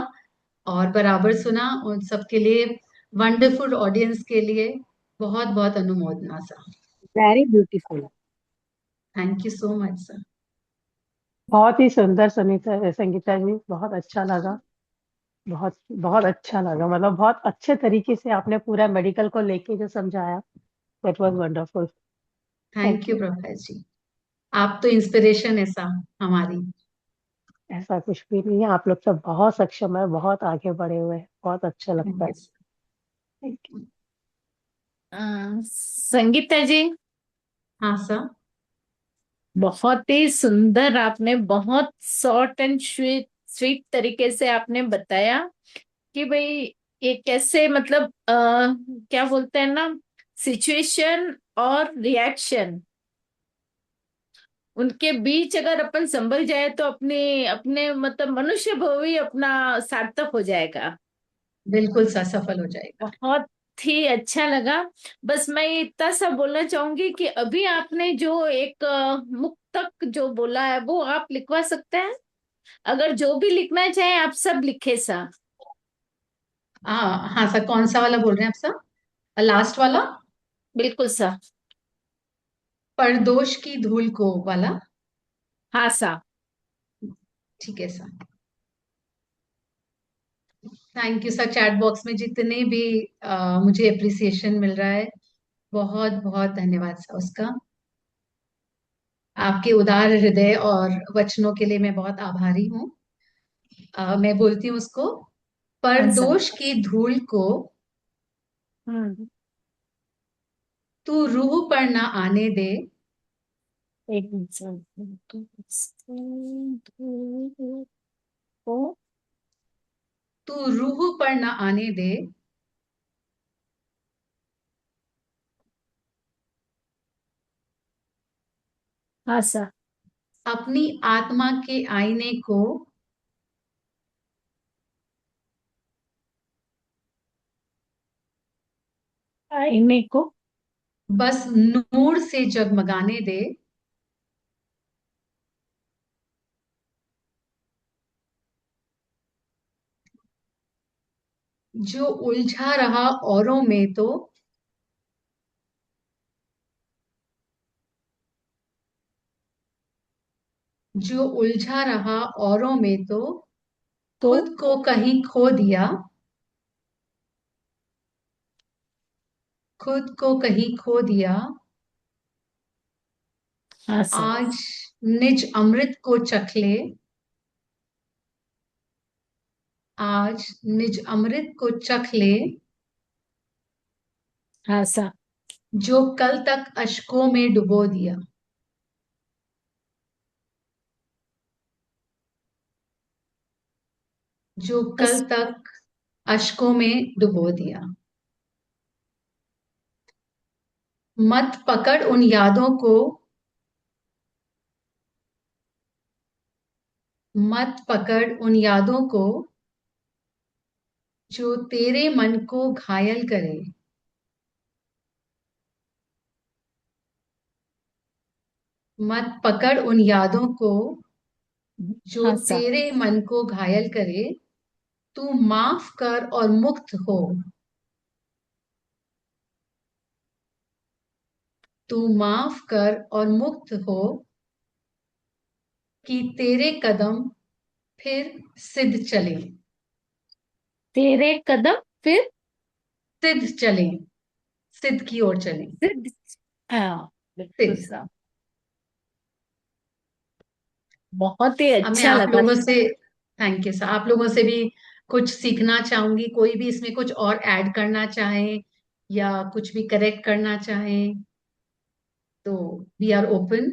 और बराबर सुना। उन सबके लिए, वंडरफुल ऑडियंस के लिए बहुत बहुत अनुमोदना sir. Very beautiful. Thank you so much sir. बहुत ही सुंदर सुनीता संगीता जी, बहुत अच्छा लगा। बहुत बहुत अच्छा लगा, मतलब बहुत अच्छे तरीके से आपने पूरा मेडिकल को लेके जो समझाया। That was wonderful. Thank thank you you. Prabhat ji. आप तो इंस्पिरेशन है सा हमारी। ऐसा कुछ भी नहीं है, आप लोग सब बहुत सक्षम है, बहुत आगे बढ़े हुए हैं, बहुत अच्छा लगता थैंक है। You sir. थैंक संगीता जी, हाँ सर। बहुत ही सुंदर, आपने बहुत शॉर्ट एंड स्वीट स्वीट तरीके से आपने बताया कि भाई ये कैसे, मतलब क्या बोलते हैं ना, सिचुएशन और रिएक्शन, उनके बीच अगर अपन संभल जाए तो अपने अपने मतलब मनुष्य भव ही अपना सार्थक हो जाएगा। बिल्कुल सर, सफल हो जाएगा। बहुत ही अच्छा लगा। बस मैं इतना सा बोलना चाहूंगी कि अभी आपने जो एक मुक्तक जो बोला है वो आप लिखवा सकते हैं। अगर जो भी लिखना चाहे आप सब लिखे सा। हाँ हाँ सर, कौन सा वाला बोल रहे हैं आप सर? लास्ट वाला? बिल्कुल सा। परदोष की धूल को वाला? हाँ सा। ठीक है sir. Thank you sir. Chat box में जितने भी मुझे अप्रिसिएशन मिल रहा है, बहुत बहुत धन्यवाद सर उसका। आपके उदार हृदय और वचनों के लिए मैं बहुत आभारी हूँ। मैं बोलती हूँ उसको। हाँ सा। परदोष की धूल को हम्म। तू रूह पर ना आने दे। एक मिनट। तो तू रूह पर ना आने दे। हाँ सा। अपनी आत्मा के आईने को आईने को बस नूर से जगमगाने दे। जो उलझा रहा औरों में तो जो उलझा रहा औरों में तो तो खुद को कहीं खो दिया। खुद को कहीं खो दिया। हाँ सा। आज निज अमृत को चख ले। आज निज अमृत को चख ले। हाँ सा। जो कल तक अशकों में डुबो दिया। जो कल बस। तक अशकों में डुबो दिया। मत पकड़ उन यादों को। मत पकड़ उन यादों को जो तेरे मन को घायल करे। मत पकड़ उन यादों को जो हाँ सा। तेरे मन को घायल करे। तू माफ कर और मुक्त हो। तू माफ कर और मुक्त हो कि तेरे कदम फिर सिद्ध चले। तेरे कदम फिर सिद्ध चले। सिद्ध की ओर चले। सिद्ध। हाँ, बिल्कुल सिद्ध। सा। बहुत ही अब मैं अच्छा आप लगा। लोगों से, थैंक यू सर, आप लोगों से भी कुछ सीखना चाहूंगी। कोई भी इसमें कुछ और ऐड करना चाहे या कुछ भी करेक्ट करना चाहे तो वी आर ओपन।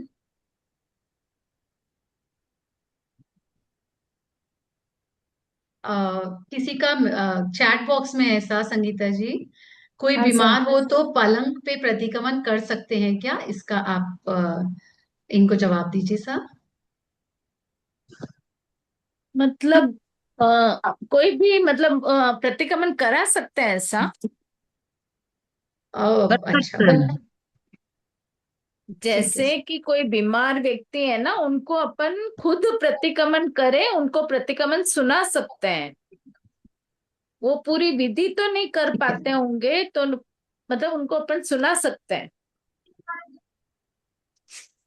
किसी का चैट बॉक्स में ऐसा, संगीता जी, कोई हाँ सा। बीमार हो तो पलंग पे प्रतिक्रमण कर सकते हैं क्या? इसका आप इनको जवाब दीजिए सर। मतलब कोई भी मतलब प्रतिक्रमण करा सकते हैं ऐसा? कर अच्छा, सकते हैं। ठीक है। जैसे कि कोई बीमार व्यक्ति है ना, उनको अपन खुद प्रतिक्रमण करें, उनको प्रतिक्रमण सुना सकते हैं। वो पूरी विधि तो नहीं कर ठीक है। पाते होंगे, तो मतलब उनको अपन सुना सकते हैं।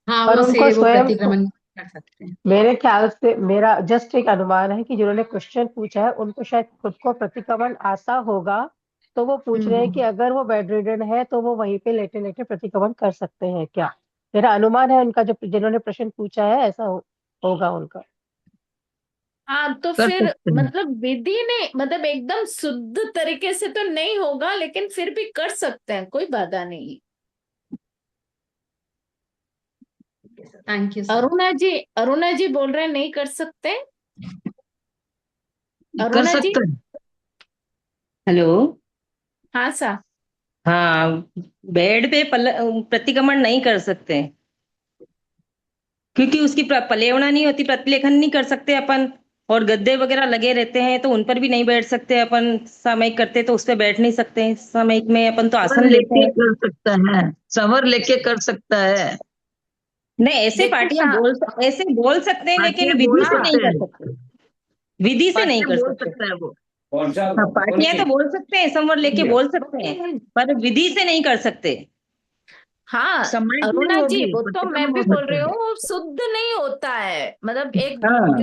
हाँ, और उनको वो स्वयं प्रतिक्रमण कर सकते हैं। मेरे ख्याल से, मेरा जस्ट एक अनुमान है कि जिन्होंने क्वेश्चन पूछा है उनको शायद खुद को प्रतिक्रमण आता होगा, तो वो पूछ रहे हैं कि हम्म। अगर वो बेड रिडन है तो वो वहीं पे लेटे लेटे प्रतिक्रमण कर सकते हैं क्या। मेरा अनुमान है उनका, जो जिन्होंने प्रश्न पूछा है ऐसा होगा उनका। हाँ, तो कर फिर सकते हैं। मतलब विधि नहीं, मतलब एकदम शुद्ध तरीके से तो नहीं होगा, लेकिन फिर भी कर सकते हैं, कोई बाधा नहीं। Thank you sir. Aruna ji बोल रहे हैं नहीं कर सकते। कर अरुणा जी। सकते हैं। हेलो। हाँ सा। हाँ, बेड पे प्रतिक्रमण नहीं कर सकते, क्योंकि उसकी पलेवना नहीं होती, प्रतिलेखन नहीं कर सकते अपन। और गद्दे वगैरह लगे रहते हैं तो उन पर भी नहीं बैठ सकते अपन। सामयिक करते तो उस पे बैठ नहीं सकते, सामयिक में अपन तो सवर आसन लेते लेके हैं। कर सकता है, सवर लेके कर सकता है। नहीं, ऐसे देखिए पार्टियां ऐसे बोल सकते हैं, लेकिन पार्टियां विधि बोल से नहीं सकते कर हैं, सकते। विधि से नहीं पार्टियां कर बोल सकते। सकता है वो। हाँ, पार्टियां तो बोल सकते हैं, संवर लेके बोल सकते हैं, पर विधि से नहीं कर सकते। हाँ, सम्मानित नहीं अरुणा जी होगी, वो तो मैं प्रतिक्रमण भी हो बोल सकता रही है। हूँ, शुद्ध नहीं होता है, मतलब एक हाँ।